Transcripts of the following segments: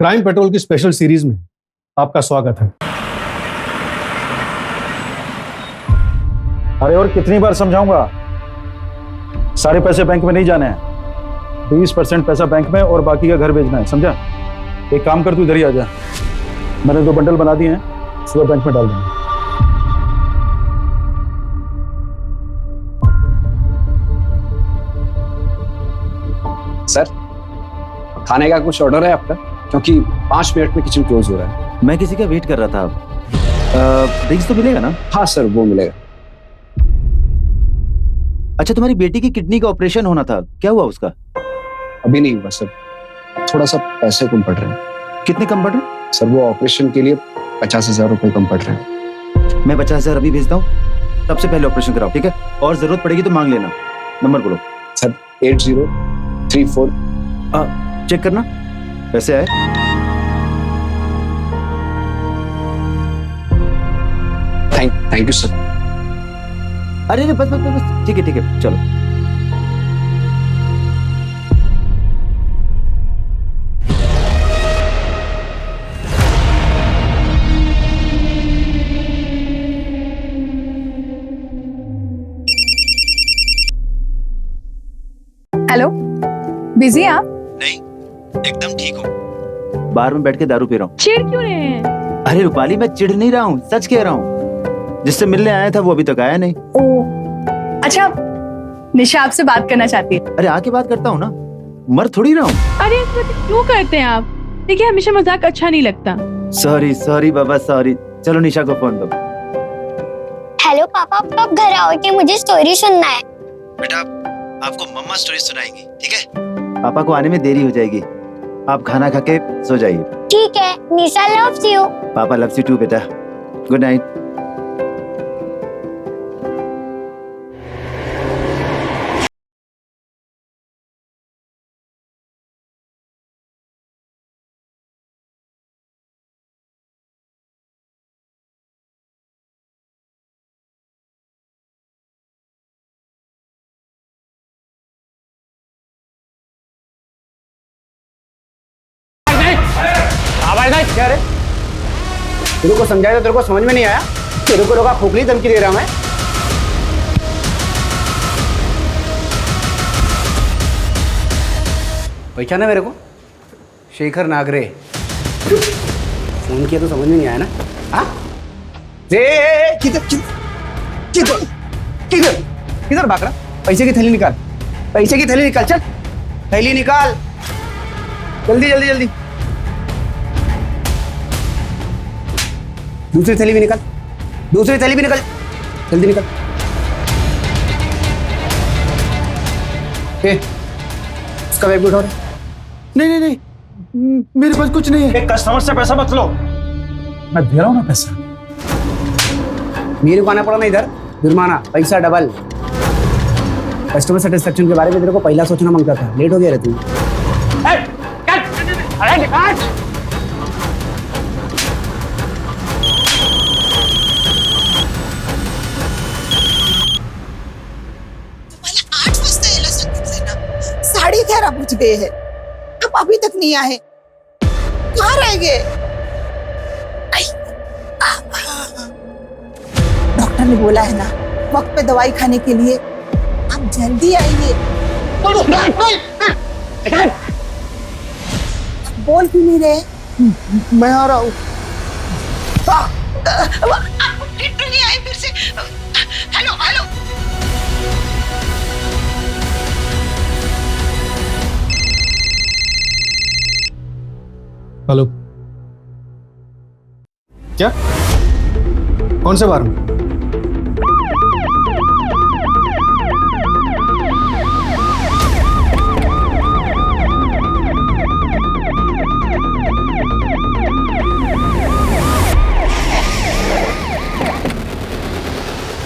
Crime petrol की special series में आपका स्वागत है। अरे और कितनी बार समझाऊंगा, सारे पैसे बैंक में नहीं जाने हैं। 20% पैसा बैंक में और बाकी का घर भेजना है, समझा? एक काम कर, तू इधर ही आ जा। मैंने 2 बंडल बना दिए हैं, सुबह बैंक में डाल देंगे। सर, खाने का कुछ ऑर्डर है आपका? क्योंकि 5 मिनट में किचन क्लोज हो रहा है। मैं किसी का वेट कर रहा था। ड्रिंक्स तो मिलेगा ना? हाँ सर, वो मिलेगा। अच्छा, तुम्हारी बेटी की किडनी का ऑपरेशन होना था, क्या हुआ उसका? अभी नहीं हुआ सर, थोड़ा सा पैसे कम पड़ रहे हैं। कितने कम पड़ रहे? सर, वो ऑपरेशन के लिए 50,000 रुपए कम पड़ रहे हैं। मैं 50,000 अभी भेजता हूँ, सबसे पहले ऑपरेशन कराओ, ठीक है? और जरूरत पड़ेगी तो मांग लेना। नंबर बोलो। सर 8034। चेक करना पैसे आए। Thank you sir. अरे बस बस बस, ठीक है चलो। हेलो, बिजी आप? नहीं, एकदम ठीक हूँ। बार में बैठ के दारू पी रहा हूँ। चिढ़ क्यों रहे हैं? अरे रूपाली, मैं चिढ़ नहीं रहा हूँ, सच कह रहा हूँ। जिससे मिलने आया था वो अभी तक आया नहीं। ओह, अच्छा, निशा आपसे बात करना चाहती है। अरे आके बात करता हूँ ना, मर थोड़ी रहा हूँ। अरे क्यों करते हैं आप? देखिए, हमेशा मजाक अच्छा नहीं लगता। सॉरी बाबा, सॉरी। चलो निशा को फोन दो। हेलो पापा, आप कब घर आओगे? मुझे स्टोरी सुनना है। बेटा, आपको मम्मा स्टोरी सुनाएंगी, ठीक है? पापा को आने में देरी हो जाएगी, आप खाना खा के सो जाइए। ठीक है, निशा लव्स यू। पापा लव्स यू टू बेटा। Good night. क्या रे? तेरे को समझाया तो तेरे को समझ में नहीं आया? तेरे को लोग खोखली धमकी दे रहा मैं। पहचाना मेरे को? शेखर नागरे। फोन किया तो समझ में नहीं आया ना? हाँ? किधर किधर किधर किधर भाग रहा? पैसे की थैली निकाल, पैसे की थैली निकाल, चल थैली निकाल, जल्दी जल्दी जल्दी। दूसरी थैली भी निकाल, दूसरी थैली भी निकाल, जल्दी निकाल। उसका बैग भी उठाओ। नहीं, मेरे पास कुछ नहीं है। एक कस्टमर से पैसा मत लो, मैं दे रहा हूँ ना पैसा। मेरे को आना पड़ा ना इधर, जुर्माना, पैसा डबल। कस्टमर सेटिस्फेक्शन के बारे में तेरे को पहला सोचना मांगता था, लेट हो गया रे तू। साढ़े 11 बज गए हैं, अब अभी तक नहीं आए। कहाँ रह गए? डॉक्टर ने बोला है ना, वक्त पे दवाई खाने के लिए। आप जल्दी आइए। बोल क्यों नहीं रहे? मैं आ रहा हूँ। नहीं आए फिर से। हेलो हेलो, हेलो, क्या? कौन से बार में?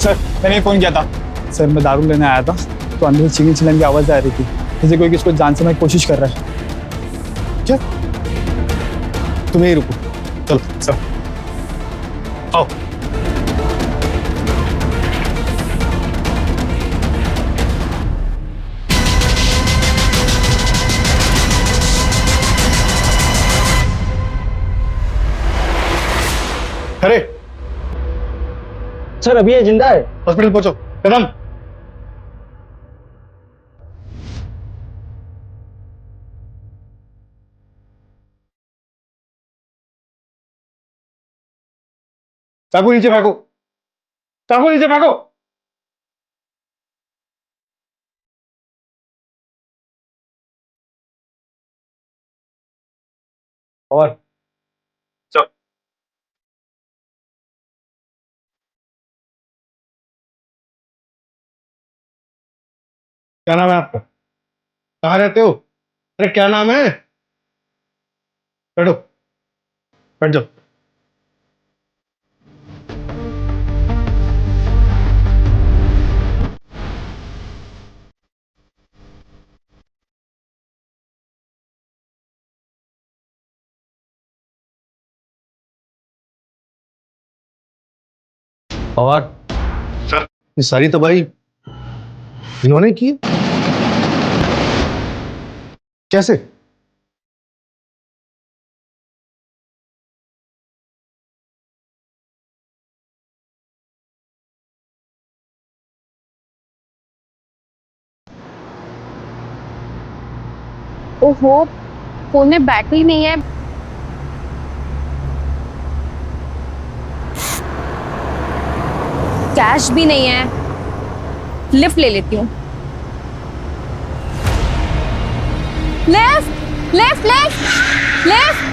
सर, मैंने फोन किया था। सर, मैं दारू लेने आया था तो अंदर से चिल्लम चिल्लम की आवाज आ रही थी, जैसे कोई किसको जान से मैं कोशिश कर रहा है। क्या? तुम यहीं रुको, चलो सर आओ। खरे सर अभी ये जिंदा है। हॉस्पिटल पहुंचो। कदम। चाकू नीचे फेंको, चाकू नीचे फेंको। और चल। क्या नाम है आपका? कहाँ रहते हो? अरे क्या नाम है? बैठो, बैठ जाओ। और सर ये सारी तबाही इन्होंने की है? कैसे? ओहो, फोन में बैटरी नहीं है। कैश भी नहीं है। लिफ्ट ले लेती हूँ। Lift lift lift lift.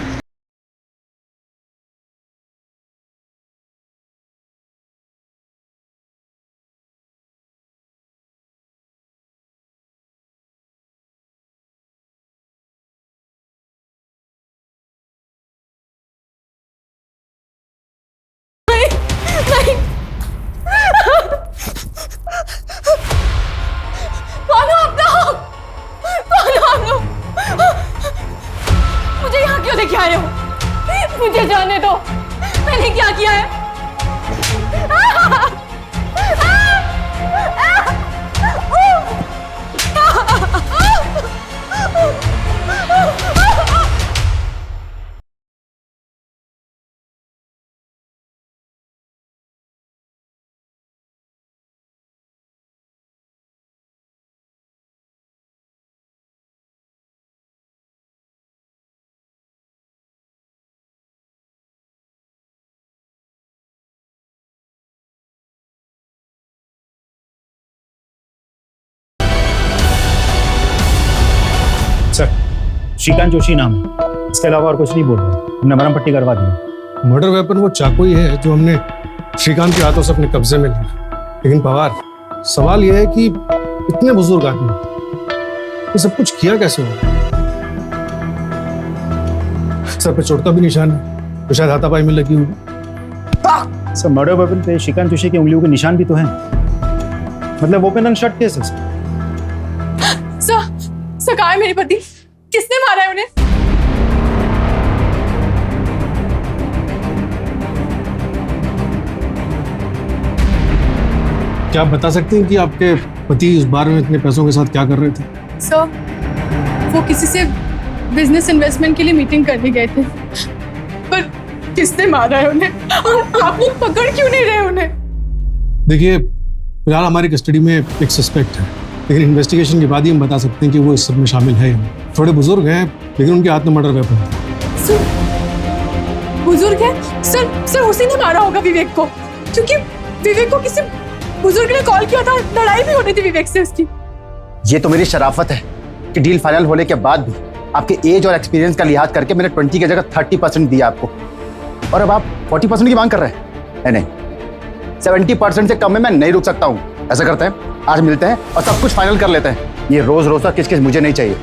कौन हो आप लोग? कौन हो आप लोग? मुझे यहाँ क्यों लेके आए हो? मुझे जाने दो। मैंने क्या किया है? सर श्रीकांत जोशी नाम है, इसके अलावा और कुछ नहीं बोल रहा। हमने मरहम पट्टी करवा दी। मर्डर वेपन वो चाकू ही है जो हमने श्रीकांत के हाथों से अपने कब्जे में लिया। लेकिन पवार, सवाल यह है कि इतने बुजुर्ग आदमी ये सब कुछ किया कैसे हो? सर पे चोट का भी निशान है तो शायद हाथापाई में लगी हुई। सर मर्डर वेपन पे श्रीकांत जोशी की उंगलियों के निशान भी तो हैं। मतलब ओपन एंड शट केस है सर। सर कहाँ है मेरे पति? किसने मारा है उन्हें? क्या आप बता सकते हैं कि आपके पति इस बार में इतने पैसों के साथ क्या कर रहे थे? सर वो किसी से बिजनेस इन्वेस्टमेंट के लिए मीटिंग करने गए थे, पर किसने मारा है उन्हें और आप लोग पकड़ क्यों नहीं रहे उन्हें? देखिए, फिलहाल हमारी कस्टडी में एक सस्पेक्ट है, लेकिन इन्वेस्टिगेशन के बाद ही हम बता सकते हैं कि वो इस सब में शामिल है। थोड़े बुजुर्ग हैं लेकिन उनके हाथ में मर्डर वेपन है। सर बुजुर्ग है? सर उसी ने मारा होगा विवेक को, क्योंकि विवेक को किसी बुजुर्ग ने कॉल किया था। लड़ाई भी होनी थी विवेक से उसकी। ये तो मेरी शराफत है कि डील फाइनल होने के बाद भी आपके एज और एक्सपीरियंस का लिहाज करके मैंने 20 की जगह 30% दिया आपको, और अब आप 40% की मांग कर रहे हैं। नहीं, 70% से कम में मैं नहीं रुक सकता हूँ। ऐसा करते हैं, आज मिलते हैं और सब कुछ फाइनल कर लेते हैं। ये रोज रोज का किस मुझे नहीं चाहिए।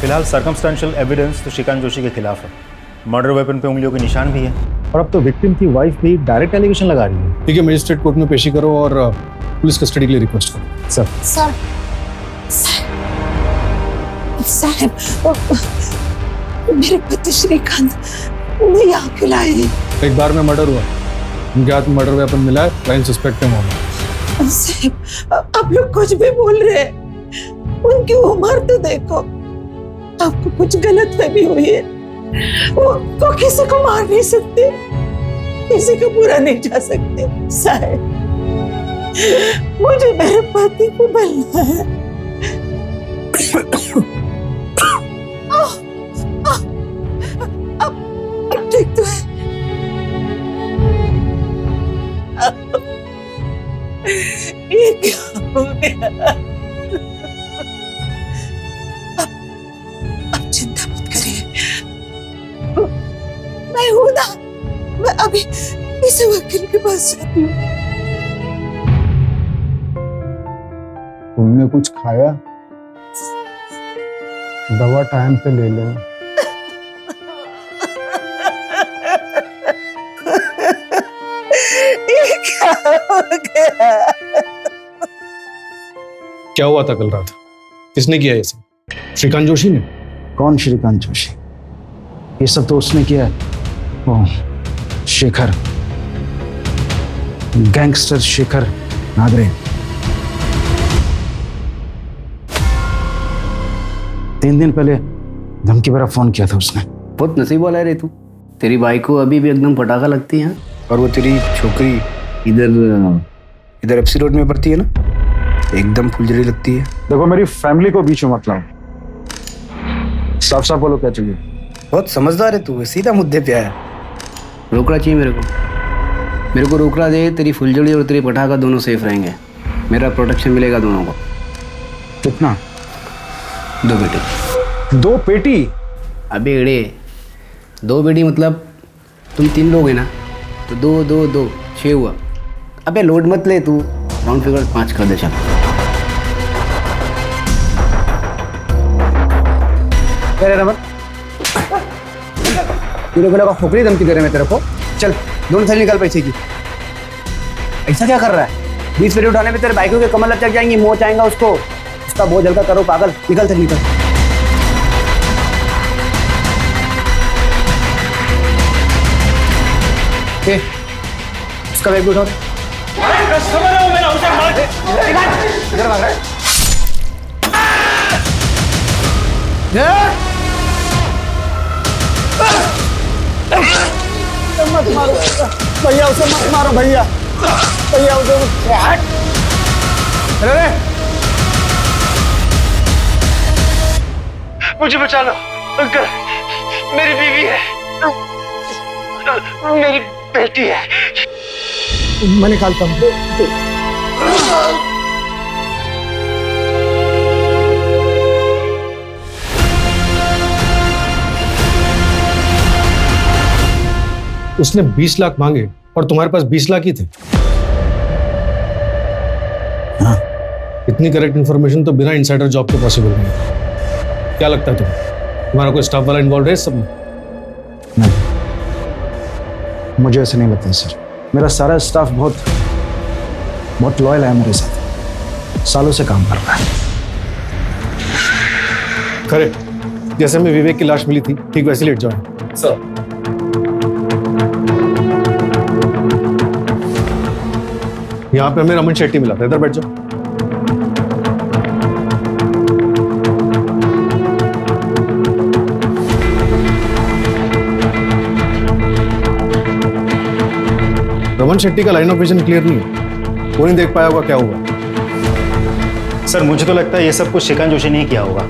फिलहाल सर्कमस्टेंशियल एविडेंस तो श्रीकांत जोशी के खिलाफ है। मर्डर वेपन पे उंगलियों के निशान भी है। और अब तो विक्टिम की वाइफ भी डायरेक्ट एलिगेशन लगा रही है। ठीक है, मजिस्ट्रेट कोर्ट में पेशी करो और पुलिस कस्टडी के लिए रिक्वेस्ट करो। सर सर साहब, मेरे पति श्रीकांत उन्हें यहाँ क्यों लाए हैं? एक बार में मर्डर हुआ, उनके हाथ में मर्डर वेपन मिला है, प्राइम सस्पेक्ट है मामला। साहब, आप लोग कुछ भी बोल रहे हैं, उनकी उम्र तो देखो। आपको कुछ गलत फहमी हुई है। वो किसी को मार नहीं सकते, किसी को बुरा नहीं जा सकते। साहब, मुझे मेरे पति को मिलना है। अब ठीक तो है। ये क्या हो गया? अब चिंता मत करिए, मैं हूं ना। मैं अभी इस वकील के पास जाती हूँ। तुमने कुछ खाया? दवा टाइम पे ले लो। ये क्या हो गया? क्या हुआ था कल रात? किसने किया ये सब? श्रीकांत जोशी ने? कौन श्रीकांत जोशी? ये सब तो उसने किया है, वो शेखर, गैंगस्टर शेखर नागरे। 3 दिन पहले धमकी भरा फोन किया था उसने। बहुत नसीब वाला है रे तू। तेरी बाइक को अभी भी एकदम पटाखा लगती है, और वो तेरी छोकरी इधर एफसी रोड में पड़ती है ना, एकदम फुलझड़ी लगती है। देखो, मेरी फैमिली को बीच में मत लाओ। साफ साफ बोलो क्या चाहिए। बहुत समझदार है तू, सीधा मुद्दे पे आया। रोकड़ा चाहिए मेरे को रोकड़ा दे। तेरी फुलझड़ी और तेरी पटाखा दोनों सेफ रहेंगे, मेरा प्रोटेक्शन मिलेगा दोनों को। कितना? 2 पेटी। 2 पेटी? अबे एड़े, 2 पेटी मतलब तुम 3 लोग हैं ना, तो 2 2 2 6 हुआ। अबे लोड मत ले तू, राउंड फिगर 5 कर दे। चल अरे रमन, तेरे को लगा खोपड़ी धमकी दे रहे मैं तेरे को? चल दोनों साइड निकाल पैसे की। ऐसा क्या कर रहा है? 20 पेटी उठाने में तेरे बाइकों के कमर लग जाएंगी, मोच आएगा उसको, उसका बोझ हल्का करो पागल। निकल चल निकल। उसका बैग उठाओ। इधर भाग रहा है। मत मारो भैया, उसे मत मारो भैया, भैया उसे। अरे मुझे बचा लो अंकल, मेरी बीवी है, मेरी बेटी है। मैं निकालता हूँ। उसने 20 लाख मांगे और तुम्हारे पास 20 लाख ही थे। हाँ। इतनी करेक्ट इन्फॉर्मेशन तो बिना इनसाइडर जॉब के पॉसिबल नहीं है। क्या लगता है तुम्हारा कोई स्टाफ वाला इन्वॉल्व है इस सब में? नहीं, मुझे ऐसे नहीं लगता सर। मेरा सारा स्टाफ बहुत लॉयल है मेरे साथ, सालों से काम कर रहा है। खरे, जैसे हमें विवेक की लाश मिली थी ठीक वैसे लेट जाओ। सर यहाँ पे हमें रमन शेट्टी मिला था, इधर बैठ जाओ। रमन शेट्टी का लाइन ऑफ विजन क्लियर नहीं है, वो नहीं देख पाया होगा क्या हुआ। सर मुझे तो लगता है ये सब कुछ श्रीकांत जोशी ने किया होगा,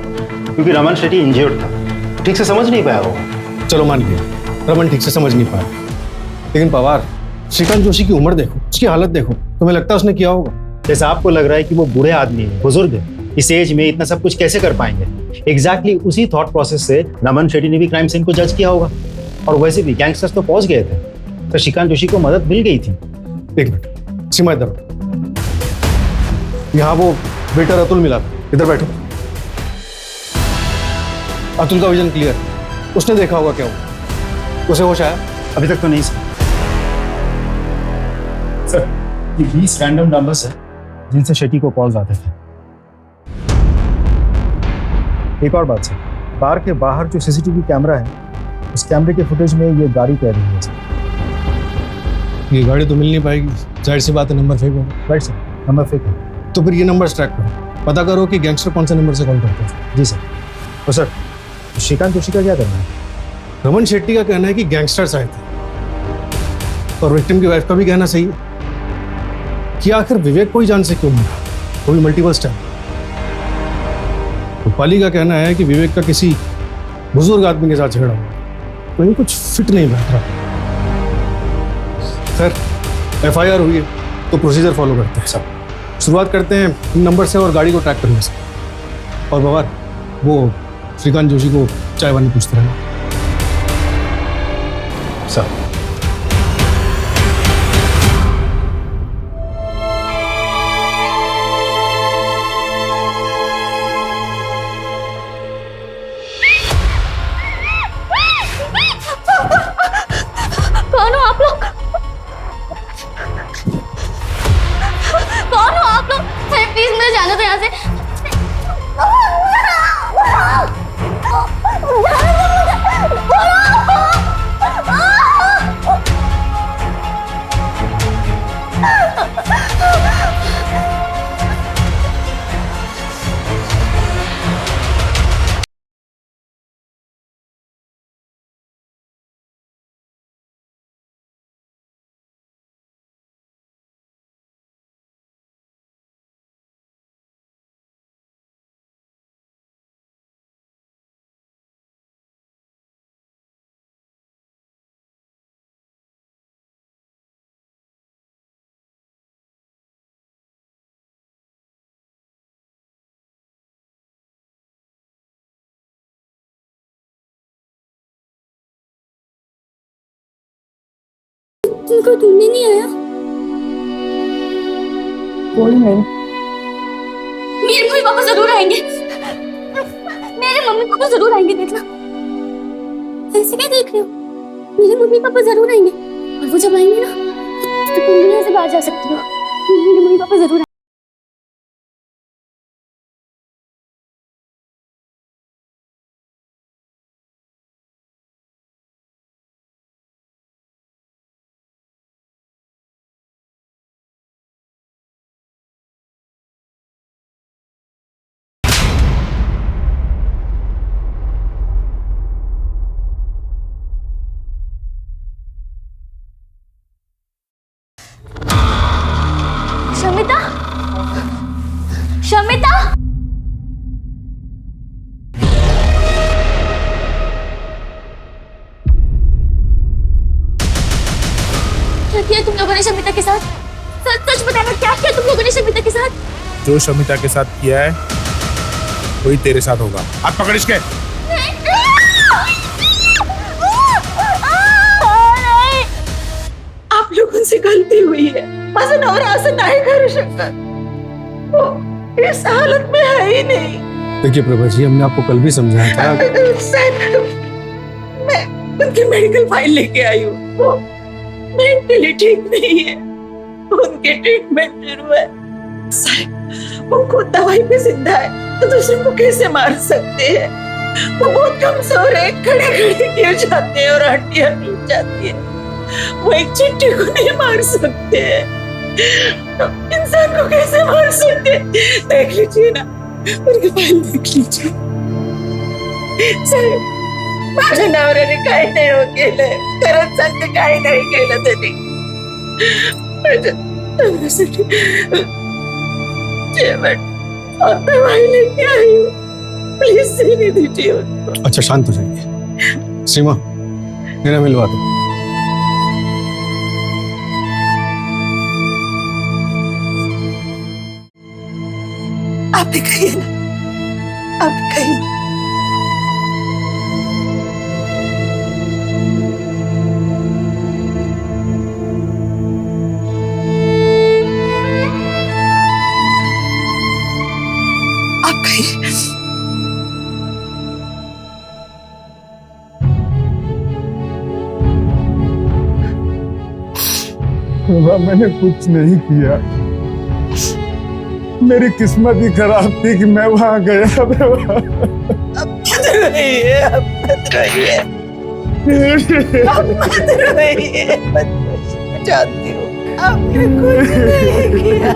क्योंकि रमन शेट्टी इंजर्ड था, ठीक से समझ नहीं पाया होगा। चलो मान गया रमन ठीक से समझ नहीं पाया, लेकिन पवार, श्रीकांत जोशी की उम्र देखो, उसकी हालत देखो, तुम्हें लगता है उसने किया होगा? जैसा आपको लग रहा है कि वो बूढ़े आदमी है, बुजुर्ग है, इस एज में इतना सब कुछ कैसे कर पाएंगे, एग्जैक्टली उसी थॉट प्रोसेस से रमन शेट्टी ने भी क्राइम सीन को जज किया होगा। और वैसे भी गैंगस्टर्स तो पहुंच गए थे, तो श्रीकांत जोशी को मदद मिल गई थी। एक मिनट, सीमा इधर, यहाँ वो वेटर अतुल मिला था, इधर बैठो। अतुल का विजन क्लियर, उसने देखा होगा क्या हुआ, उसे होश आया? अभी तक तो नहीं सर। सर, ये 20 रैंडम नंबर्स है जिनसे शेट्टी को कॉल्स आते थे। एक और बात सर, कार के बाहर जो सीसीटीवी कैमरा है उस कैमरे के फुटेज में ये गाड़ी कह रही है सर। ये गाड़ी तो मिल नहीं पाएगी, जाहिर सी बात है, नंबर फेक होगा। राइट सर, नंबर फेक है। तो फिर ये नंबर ट्रैक करो, पता करो कि गैंगस्टर कौन से नंबर से कॉल करते हैं। जी सर। तो सर श्रीकांत जोशी का क्या करना है? रमन शेट्टी का कहना है कि गैंगस्टर्स आए थे, और विक्टिम की वाइफ का भी कहना सही है कि आखिर विवेक को ही जान से क्यों मिला, वो भी मल्टीपल स्टैप। रूपाली का कहना है कि विवेक का किसी बुजुर्ग आदमी के साथ झगड़ा हुआ, कहीं कुछ फिट नहीं बैठ रहा। खैर एफआईआर हुई है तो प्रोसीजर फॉलो करते हैं सब। शुरुआत करते हैं इन नंबर से और गाड़ी को ट्रैक करने से। और बवार, वो श्रीकांत जोशी को चाय वानी पूछते रहना। सर, कौन हो आप लोग? कौन हो आप लोग? प्लीज मुझे जाने दो यहाँ से। तुमको ढूंढने नहीं आया? कोई नहीं। मेरे मम्मी पापा जरूर आएंगे, मेरे मम्मी पापा जरूर आएंगे, देखना। ऐसे क्या देख रहे हो? मेरे मम्मी पापा जरूर आएंगे, और वो जब आएंगे ना तो तुम भी यहाँ से बाहर जा सकती हो। मेरे मम्मी पापा जरूर शमिता, शमिता, क्या किया तुम लोगों ने शमिता के साथ? सच सच बताना, क्या किया तुम लोगों ने शमिता के साथ? जो शमिता के साथ किया है वही तेरे साथ होगा। हाथ पकड़ इसके। आप लोगों से गलती हुई है। माझा नवरा असं नाही करू शकत, वो इस हालत में है ही नहीं। देखिए प्रभा जी, हमने आपको कल भी समझाया था। सर, मैं उनकी मेडिकल फाइल लेके आई हूँ। वो मेंटली ठीक नहीं है, उनके ट्रीटमेंट शुरू है। सर, वो खुद दवाई पे जिंदा है तो दूसरे को कैसे मार सकते हैं? वो बहुत कमजोर है, खड़े खड़े गिर जाते हैं और हड्डियां टूट जाती है। वो एक चिट्ठी को नहीं मार सकते हैं, तो इंसान को कैसे मार सकते हैं? देख लीजिए ना, उनकी फाइल देख लीजिए। साहेब, माझ्या नवऱ्याने काही नाही हो केलंय, खरंच सांगते काही नाही केलं त्यांनी। माझ्या नवऱ्यासाठी जेवण और दवाई लेके आई हूँ, प्लीज देने दीजिए उनको। अच्छा शांत हो जाइए। सीमा, मेरा मिलवा दो। आप भी कहिए ना, आप कहिए। आप कहिए। विभा, मैंने कुछ नहीं किया। मेरी किस्मत ही खराब थी कि मैं वहां गया। विभा, अब मत रोइए, अब मत रोइए, अब मत रोइए, मत रोइए। मैं जानती हूँ आपने कुछ नहीं किया।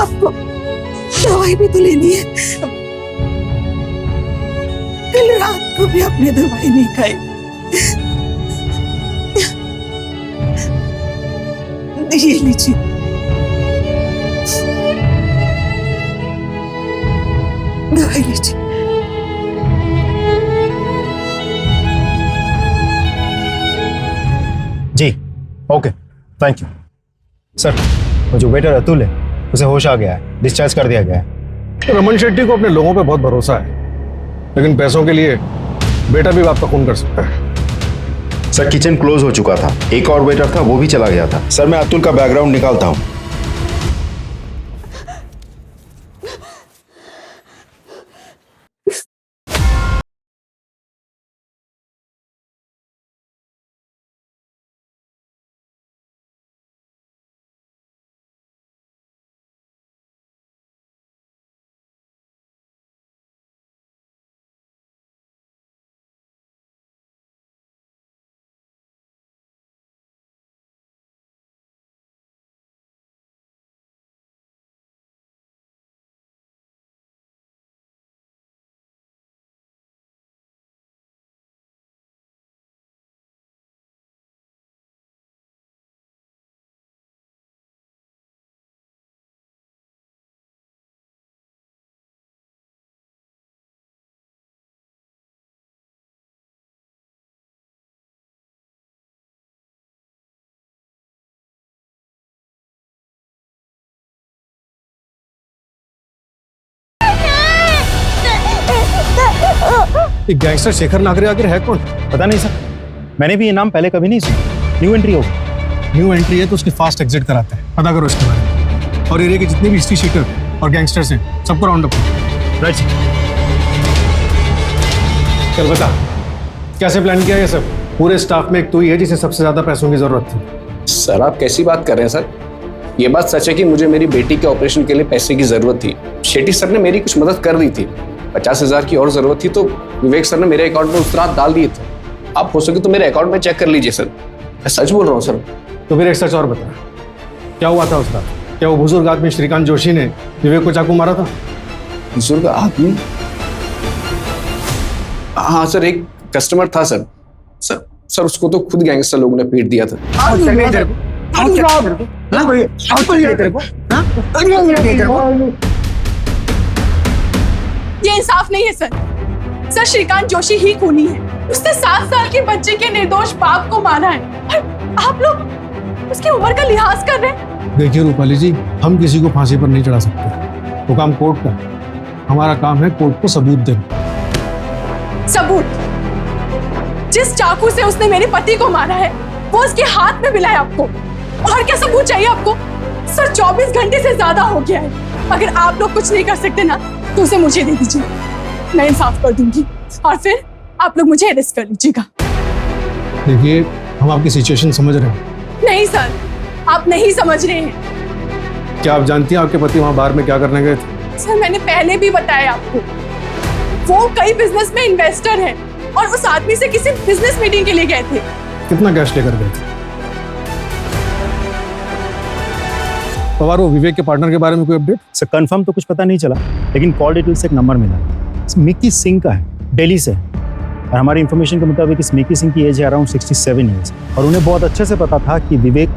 आपको दवाई भी तो लेनी है। कल रात को भी आपने दवाई नहीं खाई। ये लीजिए। दवाई लीजिए। जी ओके, थैंक यू सर। वो जो वेटर अतुल है उसे होश आ गया है, डिस्चार्ज कर दिया गया है। रमन शेट्टी को अपने लोगों पे बहुत भरोसा है, लेकिन पैसों के लिए बेटा भी बाप का खून कर सकता है। सर किचन क्लोज हो चुका था, एक और वेटर था वो भी चला गया था। सर मैं अतुल का बैकग्राउंड निकालता हूँ। ये गैंगस्टर शेखर नागरे आखिर है कौन? पता नहीं सर, मैंने भी ये नाम पहले कभी नहीं सुना। न्यू एंट्री होगा। न्यू एंट्री है तो उसकी फास्ट एग्जिट कराते हैं, पता करो इसके बारे में। और एरिया के जितने भी हिस्ट्री शीटर और गैंगस्टर्स हैं सबको राउंड अप करो। राइट। चल बता, कैसे प्लान किया ये सब? पूरे स्टाफ में एक तू ही है जिसे सबसे ज्यादा पैसों की जरूरत थी। सर आप कैसी बात कर रहे हैं सर? ये बात सच है कि मुझे मेरी बेटी के ऑपरेशन के लिए पैसे की जरूरत थी। शेट्टी सर ने मेरी कुछ मदद कर दी थी। 50,000 की और जरूरत थी तो विवेक सर ने मेरे अकाउंट में उस रात डाल दिए थे। आप हो सके तो मेरे अकाउंट में चेक कर लीजिए सर, मैं सच बोल रहा हूँ सर। तो फिर एक सच और बता, क्या हुआ था उस रात? क्या वो बुजुर्ग आदमी श्रीकांत जोशी ने विवेक को चाकू मारा था? बुजुर्ग आदमी? हाँ सर, एक कस्टमर था सर। सर उसको तो खुद गैंगस्टर लोगों ने पीट दिया था। ये इंसाफ नहीं है सर श्रीकांत जोशी ही खूनी है। उसने 7 साल के बच्चे के निर्दोष बाप को मारा है और आप लोग उसकी उम्र का लिहाज कर रहे हैं। देखिए रूपाली जी, हम किसी को फांसी पर नहीं चढ़ा सकते, वो काम कोर्ट का। हमारा काम है कोर्ट को सबूत देना। सबूत? जिस चाकू से उसने मेरे पति को मारा है वो उसके हाथ में मिला है आपको, और क्या सबूत चाहिए आपको? सर 24 घंटे से ज्यादा हो गया है। अगर आप लोग कुछ नहीं कर सकते ना तो उसे मुझे दे दीजिए, मैं इंसाफ कर दूंगी और फिर आप लोग मुझे अरेस्ट कर लीजिएगा। देखिए हम आपकी सिचुएशन समझ रहे हैं। नहीं सर, आप नहीं समझ रहे हैं। क्या आप जानती हैं आपके पति वहां बाहर में क्या करने गए थे? सर मैंने पहले भी बताया आपको, वो कई बिजनेस में इन्वेस्टर है और उस आदमी से किसी बिजनेस मीटिंग के लिए गए थे। कितना कैश लेकर गए थे? पवार, वो विवेक के पार्टनर के बारे में कोई अपडेट? सर कंफर्म तो कुछ पता नहीं चला, लेकिन कॉल डिटेल से एक नंबर मिला। मिक्की सिंह का है, दिल्ली से। और हमारी इंफॉर्मेशन के मुताबिक इस मिक्की सिंह की एज है अराउंड 67 ईयर्स, और उन्हें बहुत अच्छे से पता था कि विवेक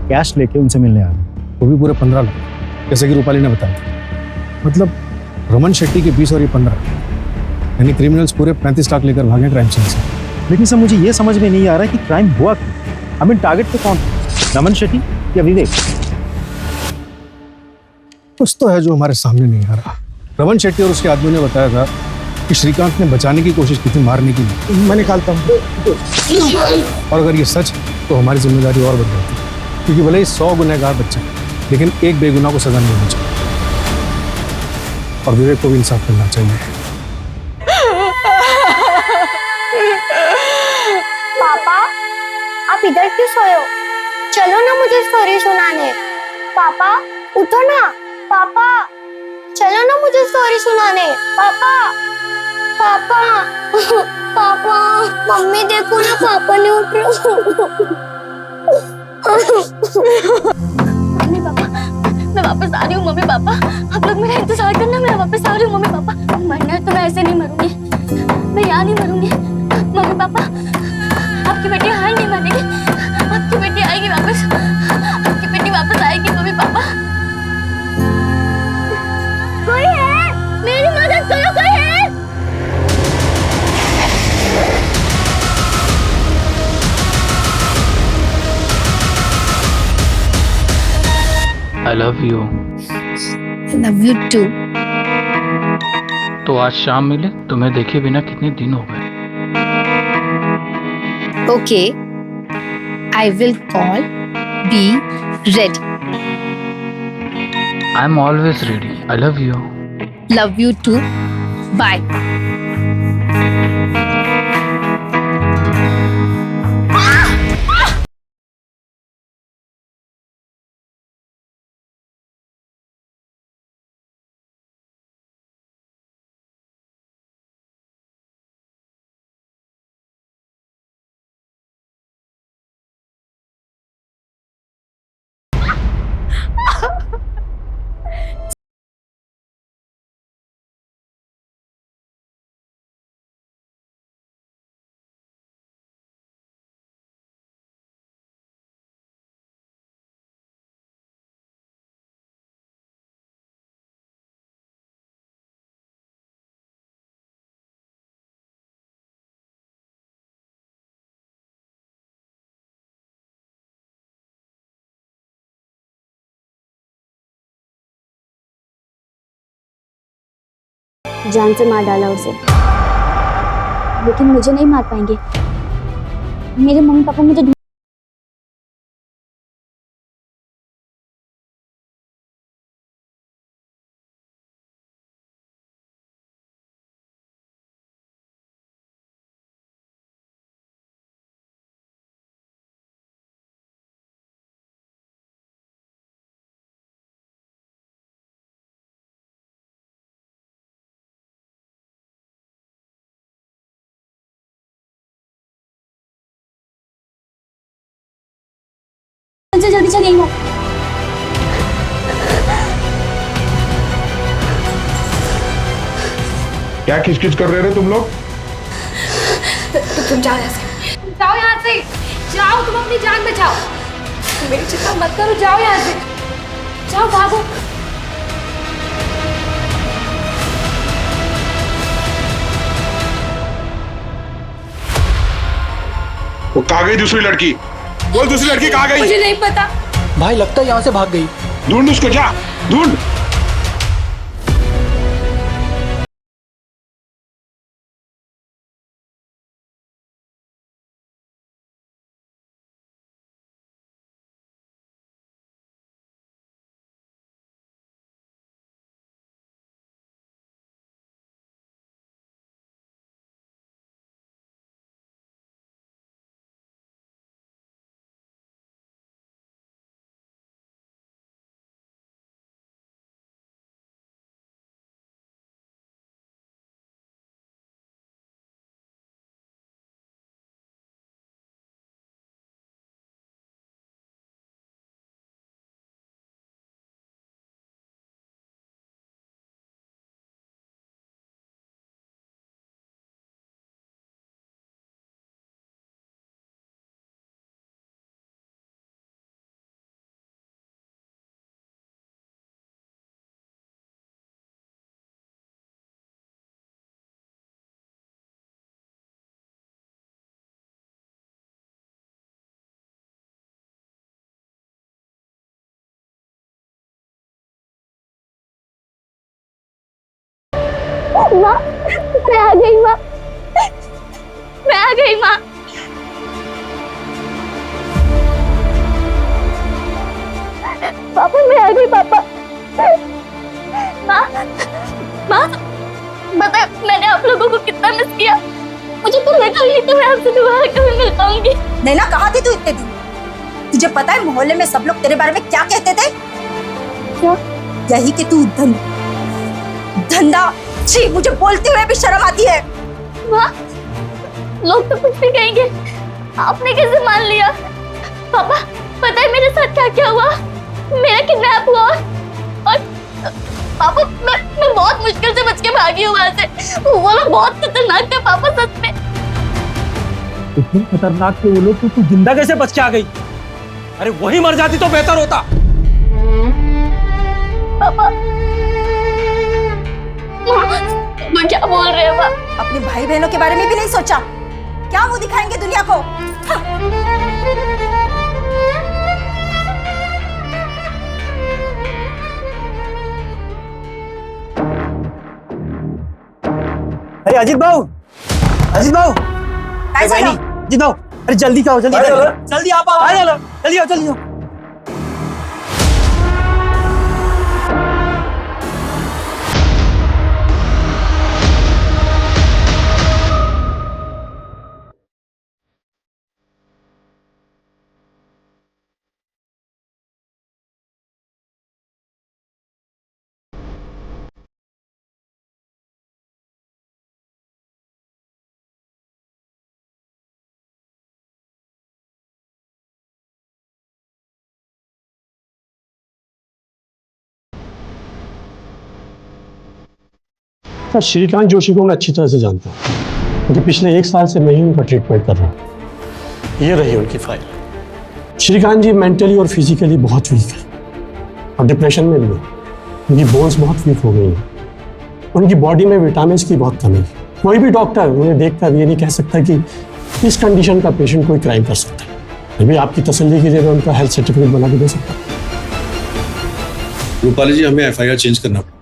कैश लेके उनसे मिलने आ रहे, वो भी पूरे 15 लाख, जैसे कि रूपाली ने बताया। मतलब रमन शेट्टी के 20 और ये 15, यानी क्रिमिनल्स पूरे 35 लाख लेकर भागे क्राइम सीन से। लेकिन सर मुझे ये समझ में नहीं आ रहा है कि क्राइम हुआ क्यों। आई मीन टारगेट पे कौन, रमन शेट्टी या विवेक? कुछ तो है जो हमारे सामने नहीं आ रहा। रमन शेट्टी और उसके आदमी ने बताया था कि श्रीकांत ने बचाने की कोशिश की थी, मारने की नहीं। मैं निकालता हूँ। और अगर ये सच तो हमारी जिम्मेदारी और बढ़ जाती, क्योंकि भले ही 100 गुनहगार बच्चे, लेकिन एक बेगुनाह को सजा नहीं होनी चाहिए, और विवेक को भी इंसाफ करना चाहिए। पापा आप इधर क्यों सोए हो? चलो ना मुझे स्टोरी सुनाने। पापा उठो ना। पापा चलो ना मुझे स्टोरी सुनाने। पापा पापा पापा मम्मी देखो ना, पापा नहीं उठ रहे। मम्मी पापा मैं वापस आ रही हूँ। मम्मी पापा आप लोग मेरा इंतजार करना, मैं वापस आ रही हूँ। मम्मी पापा मरना तो मैं ऐसे नहीं मरूंगी, मैं यहाँ नहीं मरूंगी। मम्मी पापा आपकी बेटी यहाँ नहीं मरेगी, आपकी बेटी आएगी वापस, आपकी बेटी वापस आएगी। मम्मी पापा कोई है, मेरी मदद करो, कोई है। I love you. Love you too. तो आज शाम मिले, तुम्हें देखे बिना कितने दिन हो गए। Okay, I will call. Be ready. I'm always ready. I love you. Love you too. Bye. जान से मार डाला उसे, लेकिन मुझे नहीं मार पाएंगे। मेरे मम्मी पापा मुझे जल्दी चलिए। क्या खिचखिच कर रहे थे तुम लोग? तुम जाओ यहाँ से, जाओ यहाँ से, जाओ, तुम अपनी जान बचाओ। मेरी चिंता मत करो, जाओ यहाँ से, जाओ, भागो। वो कहाँ गई दूसरी लड़की? बोल, दूसरी लड़की कहाँ गई? मुझे नहीं पता भाई, लगता है यहाँ से भाग गई। ढूंढ उसको, जा ढूंढ। माँ, मैं आ गई माँ, मैं आ गई माँ। पापा मैं आ गई पापा। माँ, माँ, पता है मैंने आप लोगों को कितना मिस किया। मुझे तो देखा ही नहीं तो मैं आपसे दोबारा कभी मिल पाऊंगी। नैना, कहाँ थी तू इतने दिन? तुझे पता है मोहल्ले में सब लोग तेरे बारे में क्या कहते थे? क्या? यही कि तू धंधा। छी, मुझे बोलते हुए भी शर्म आती है। वाह, लोग तो कुछ भी कहेंगे, आपने कैसे मान लिया? पापा, पता है मेरे साथ क्या क्या हुआ? मेरा किडनैप हुआ और पापा मैं बहुत मुश्किल से बच के भागी हूँ वहां से। वो लोग बहुत खतरनाक थे पापा, सच में। इतने खतरनाक थे वो लोग तो तू जिंदा कैसे बच के आ गई? अरे वही मर जाती तो बेहतर होता। पापा, वो क्या बोल रहे हैं पापा? अपने भाई बहनों के बारे में भी नहीं सोचा? क्या वो दिखाएंगे दुनिया को? अरे अजीत भाऊ, अजीत भाऊ, अजीत भाऊ, अरे जल्दी आओ, जल्दी जल्दी आप आओ, जल्दी आओ, जल्दी आओ। सर, श्रीकांत जोशी को मैं अच्छी तरह से जानता हूँ, क्योंकि पिछले 1 साल से मैं ही उनका ट्रीटमेंट कर रहा हूँ। ये रही उनकी फाइल। श्रीकांत जी मेंटली और फिजिकली बहुत वीक है और डिप्रेशन में भी है। उनकी बोन्स बहुत वीक हो गई हैं, उनकी बॉडी में विटामिन की बहुत कमी है। कोई भी डॉक्टर उन्हें देखकर ये नहीं कह सकता कि इस कंडीशन का पेशेंट कोई क्राइम कर सकता है। फिर भी आपकी तसल्ली के लिए मैं उनका हेल्थ सर्टिफिकेट बना के दे सकता हूँ। रूपाली जी, हमें FIR चेंज करना पड़ा।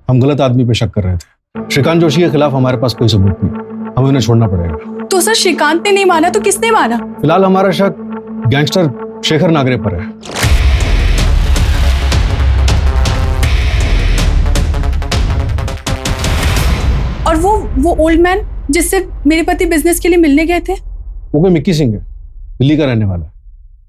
हम गलत आदमी पे शक कर रहे थे। श्रीकांत जोशी के खिलाफ हमारे पास कोई सबूत नहीं, हमें उन्हें छोड़ना पड़ेगा। तो सर, श्रीकांत ने नहीं माना तो किसने माना? फिलहाल हमारा शक गैंगस्टर शेखर नागरे पर है। और वो ओल्ड मैन जिससे मेरे पति बिजनेस के लिए मिलने गए थे? वो कोई मिक्की सिंह है, दिल्ली का रहने वाला है।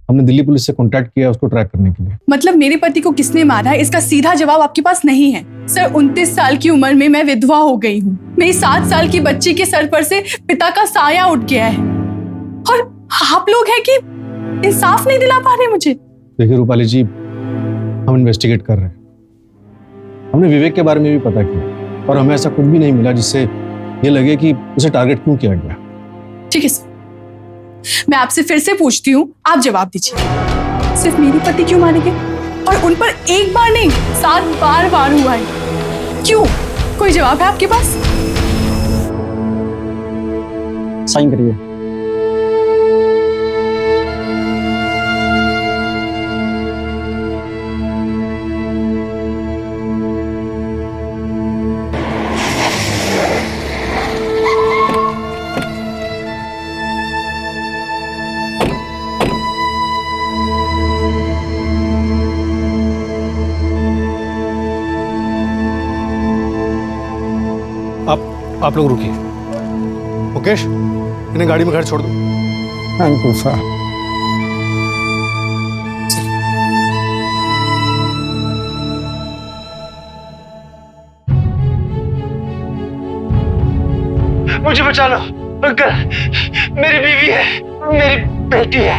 हमने दिल्ली पुलिस से कांटेक्ट किया उसको ट्रैक करने के लिए। मतलब मेरे पति को किसने मारा है, इसका सीधा जवाब आपके पास नहीं है? सर, 29 साल की उम्र में मैं विधवा हो गई हूँ। मेरी 7 साल की बच्ची के सर पर से पिता का साया उठ गया है, और आप लोग हैं कि इंसाफ नहीं दिला पा रहे मुझे। देखिए रूपाली जी, हम इन्वेस्टिगेट कर रहे हैं। हमने विवेक के बारे में भी पता किया और हमें ऐसा कुछ भी नहीं मिला जिससे ये लगे कि उसे टारगेट क्यों किया गया। ठीक है सर, मैं आपसे फिर से पूछती हूँ, आप जवाब दीजिए। सिर्फ मेरे पति क्यों मारे गए? और उन पर एक बार नहीं 7 बार वार हुआ है। क्यों? कोई जवाब है आपके पास? साइन करिए। आप लोग रुकिए। मुकेश, इन्हें गाड़ी में घर छोड़ दो। Thank you sir. मुझे बचा लो अंकल, मेरी बीवी है, मेरी बेटी है।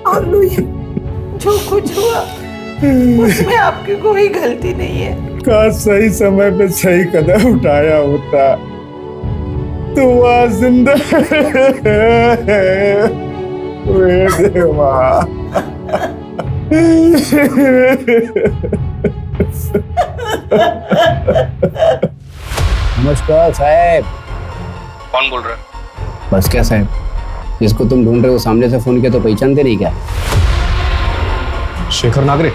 और लुई, जो कुछ हुआ उसमें आपकी कोई गलती नहीं है। काश सही समय पे सही कदम उठाया होता तो वह जिंदा। नमस्कार साहब। कौन बोल रहा है? बस क्या साहब, जिसको तुम ढूंढ रहे हो सामने से फोन किया तो पहचानते नहीं क्या? शेखर नागरे।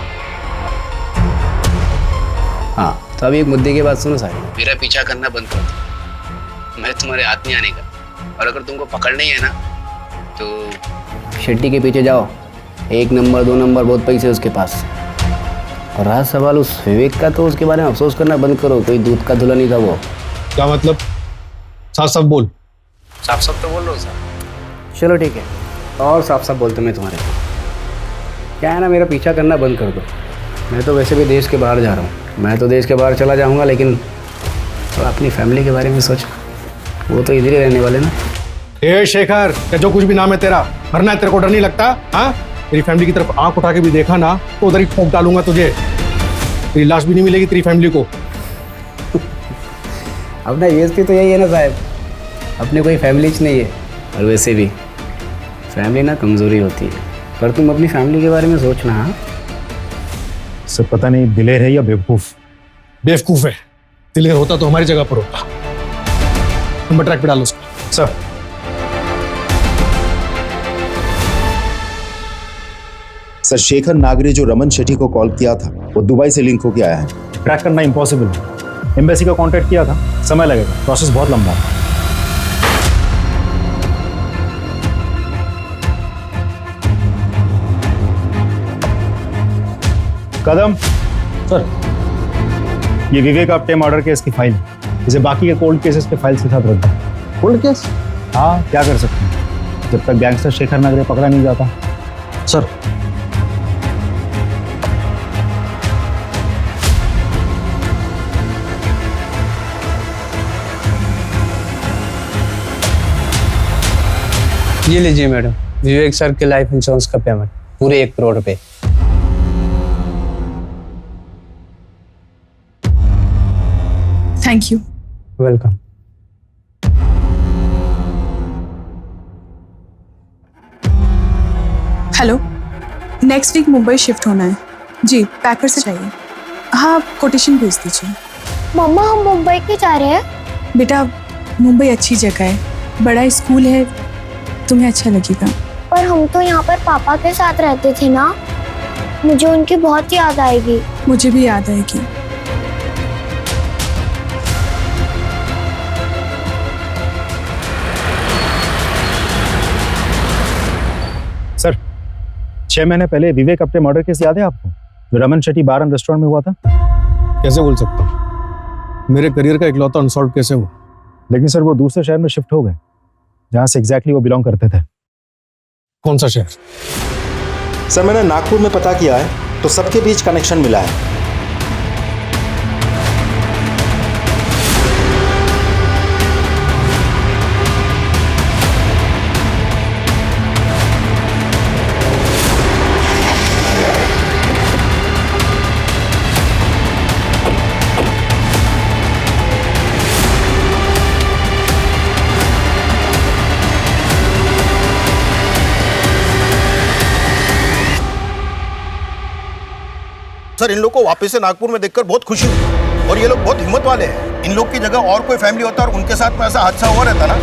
हाँ, तो अभी एक मुद्दे की बात सुनो साहब। मेरा पीछा करना बंद कर दो, मैं तुम्हारे हाथ नहीं आने का। और अगर तुमको पकड़ना ही है ना तो शेट्टी के पीछे जाओ। 1 नंबर 2 नंबर बहुत पैसे उसके पास। और रहा सवाल उस विवेक का, तो उसके बारे में अफसोस करना बंद करो, कोई दूध का धुला नहीं था वो। क्या मतलब? साफ साफ बोल। साफ साफ तो बोल रहा हूँ सर। चलो ठीक है, और साफ साफ बोलते मैं तुम्हारे क्या है ना, मेरा पीछा करना बंद कर दो। मैं तो वैसे भी देश के बाहर जा रहा हूँ, मैं तो देश के बाहर चला जाऊँगा, लेकिन तो अपनी फैमिली के बारे में सोच, वो तो इधर ही रहने वाले ना। ए शेखर, क्या जो कुछ भी नाम है तेरा, मरना है तेरे को डर नहीं लगता? हाँ, तेरी फैमिली की तरफ आंख उठा के भी देखा ना तो उधर ही ठोक डालूंगा तुझे। तेरी लाश भी नहीं मिलेगी तेरी फैमिली को। अपना यूएसपी तो यही है ना साहब, अपने कोई फैमिली नहीं है। और वैसे भी फैमिली ना कमजोरी होती है, पर तुम अपनी फैमिली के बारे में सोचना। हाँ सर पता नहीं दिलेर है या बेवकूफ। बेवकूफ है, दिलेर होता तो हमारी जगह पर होता। नंबर ट्रैक पे डालो उसको। सर सर शेखर नागरे जो रमन शेट्टी को कॉल किया था वो दुबई से लिंक होके आया है। ट्रैक करना इम्पॉसिबल है। एम्बेसी का कांटेक्ट किया था, समय लगेगा, प्रोसेस बहुत लंबा है। कदम सर, ये विवेक आपटे मर्डर केस की फाइल है, इसे बाकी के कोल्ड केसेस के फाइल्स के साथ रख दो। Cold case? हाँ, क्या कर सकते हैं जब तक गैंगस्टर शेखर नागरे पकड़ा नहीं जाता। सर ये लीजिए मैडम, विवेक सर के लाइफ इंश्योरेंस का पेमेंट पूरे 1 करोड़ रुपए। Thank you. Welcome. Hello, next week Mumbai shift होना है जी, पैकर से चाहिए। हाँ, कोटेशन भेज दीजिए। मम्मा हम मुंबई क्यों जा रहे हैं? बेटा, मुंबई अच्छी जगह है, बड़ा स्कूल है, तुम्हें अच्छा लगेगा। पर हम तो यहाँ पर पापा के साथ रहते थे ना, मुझे उनकी बहुत याद आएगी। मुझे भी याद आएगी। सर 6 महीने पहले विवेक अपने मर्डर केस याद है आपको, जो रमन शेट्टी बार एंड रेस्टोरेंट में हुआ था? कैसे बोल सकता हूँ, मेरे करियर का इकलौता अनसॉल्व कैसे हुआ। लेकिन सर वो दूसरे शहर में शिफ्ट हो गए जहां से एग्जैक्टली वो बिलोंग करते थे। कौन सा शहर? सर मैंने नागपुर में पता किया है तो सबके बीच कनेक्शन मिला है। सर इन लोग को वापस से नागपुर में देखकर बहुत खुशी हुई और ये लोग बहुत हिम्मत वाले हैं। इन लोग की जगह और कोई फैमिली होता और उनके साथ में ऐसा हादसा हुआ रहता ना,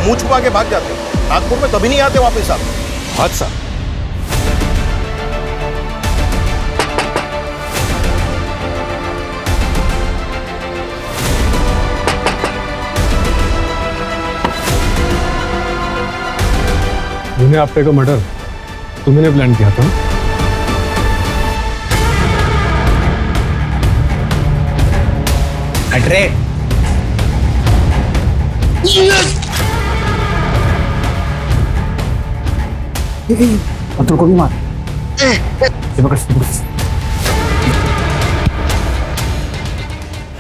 मुंह छुपा के भाग जाते। नागपुर में कभी नहीं आते वापस आप। हादसा विनय आपटे का मर्डर तुमने प्लान किया था? हट रे। अतुल को भी मार।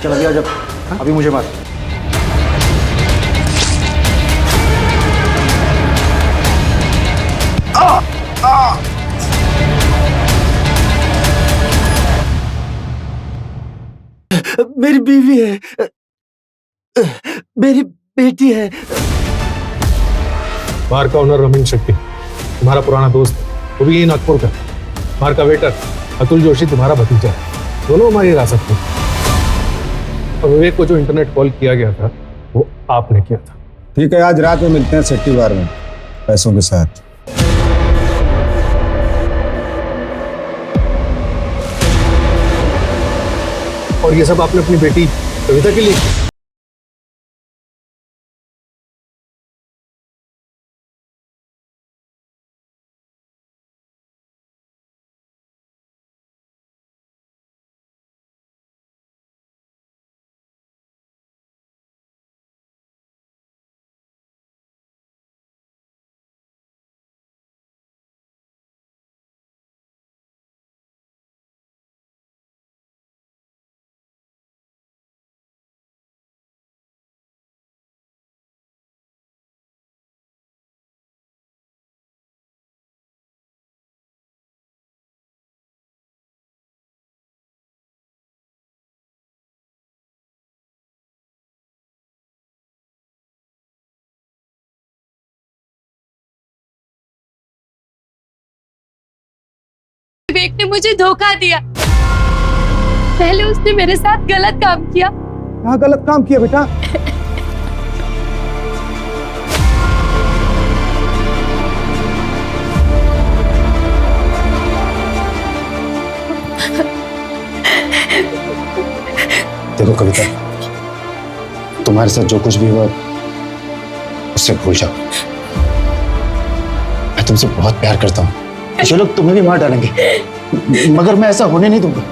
चल अभी आ जा, अभी मुझे मार। मेरी बीवी है, मेरी बेटी है। बाहर का ओनर रमन शेट्टी तुम्हारा पुराना दोस्त है, वो भी यही नागपुर का। बाहर का वेटर अतुल जोशी तुम्हारा भतीजा है, दोनों हमारी हिरासत में। और विवेक को जो इंटरनेट कॉल किया गया था वो आपने किया था। ठीक है, आज रात में मिलते हैं सेट्टी बार में पैसों के साथ। और ये सब आपने अपनी बेटी कविता के लिए किया? ने मुझे धोखा दिया। पहले उसने मेरे साथ गलत काम किया। क्या गलत काम किया बेटा? देखो कविता, तुम्हारे साथ जो कुछ भी हुआ उससे भूल जाओ। मैं तुमसे बहुत प्यार करता हूँ। जो लोग तुम्हें भी मार डालेंगे, मगर मैं ऐसा होने नहीं दूंगा।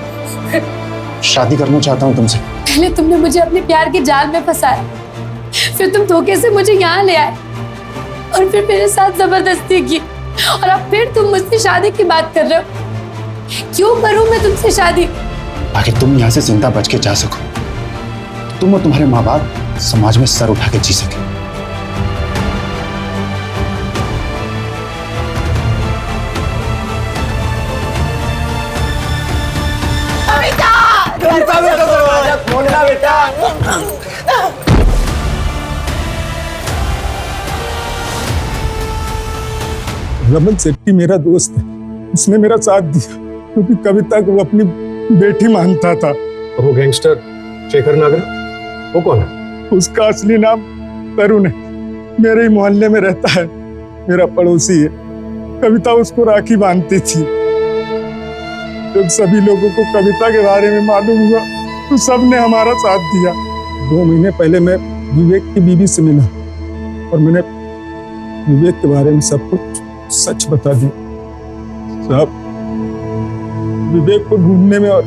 शादी करना चाहता हूँ तुमसे। पहले तुमने मुझे अपने प्यार के जाल में फंसाया, फिर तुम धोखे से मुझे यहाँ ले आए और फिर मेरे साथ जबरदस्ती की, और अब फिर तुम मुझसे शादी की बात कर रहे हो। क्यों करूं मैं तुमसे शादी? ताकि तुम यहाँ से जिंदा बच के जा सको, तुम और तुम्हारे माँ बाप समाज में सर उठा के जी सके। खोलना बेटा। रमन सेट्टी मेरा दोस्त है, उसने मेरा साथ दिया क्योंकि कविता को वो अपनी बेटी मानता था। और वो गैंगस्टर शेखर नागरे, वो कौन है? उसका असली नाम तरुण है, मेरे ही मोहल्ले में रहता है, मेरा पड़ोसी है। कविता उसको राखी बांधती थी। जब सभी लोगों को कविता के बारे में मालूम हुआ तो सबने हमारा साथ दिया। 2 महीने पहले मैं विवेक की बीवी से मिला और मैंने विवेक के बारे में सब कुछ सच बता दिया। साहब, विवेक को ढूंढने में और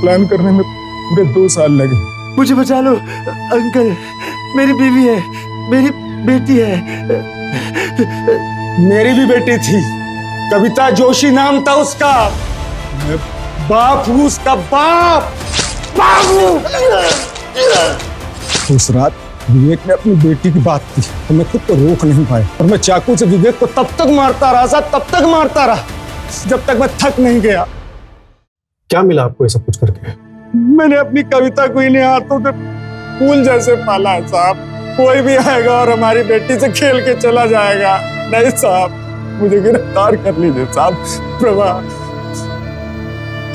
प्लान करने में पूरे 2 साल लगे। मुझे बचा लो अंकल, मेरी बीवी है, मेरी बेटी है। मेरी भी बेटी थी, कविता जोशी नाम था उसका। मैं बाप हूँ उसका, बाप। उस रात विवेक ने अपनी बेटी की बात की तो मैं खुद को रोक नहीं पाया और मैं चाकू से विवेक को तब तक मारता रहा, तब तक मारता रहा जब तक मैं थक नहीं गया। क्या मिला आपको ये सब कुछ करके? मैंने अपनी कविता को इन्हीं हाथों से फूल जैसे पाला है साहब। कोई भी आएगा और हमारी बेटी से खेल के चला जाएगा। नहीं साहब, मुझे गिरफ्तार कर लीजिए साहब। प्रभा,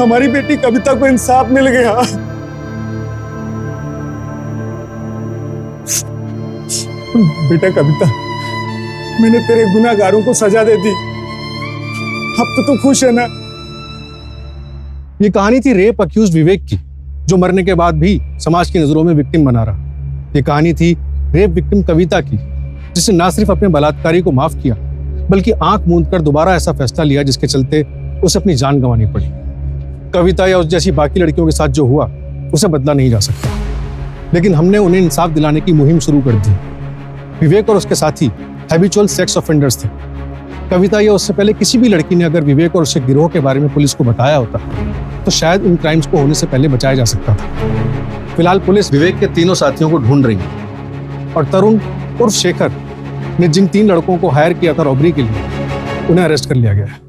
हमारी बेटी कविता को इंसाफ मिल गया। बेटा कविता, मैंने तेरे गुनाहगारों को सजा दे दी, अब तो तू खुश है ना? ये कहानी थी रेप अक्यूज विवेक की, जो मरने के बाद भी समाज की नजरों में विक्टिम बना रहा। ये कहानी थी रेप विक्टिम कविता की, जिसने ना सिर्फ अपने बलात्कारी को माफ किया बल्कि आंख मूंदकर दोबारा ऐसा फैसला लिया जिसके चलते उसे अपनी जान गंवानी पड़ी। कविता या उस जैसी बाकी लड़कियों के साथ जो हुआ उसे बदला नहीं जा सकता, लेकिन हमने उन्हें इंसाफ दिलाने की मुहिम शुरू कर दी। विवेक और उसके साथी हैबिचुअल सेक्स ऑफेंडर्स थे। कविता या उससे पहले किसी भी लड़की ने अगर विवेक और उसके गिरोह के बारे में पुलिस को बताया होता तो शायद इन क्राइम्स को होने से पहले बचाया जा सकता था। फिलहाल पुलिस विवेक के तीनों साथियों को ढूंढ रही है और तरुण उर्फ शेखर ने जिन 3 लड़कों को हायर किया था रॉबरी के लिए, उन्हें अरेस्ट कर लिया गया है।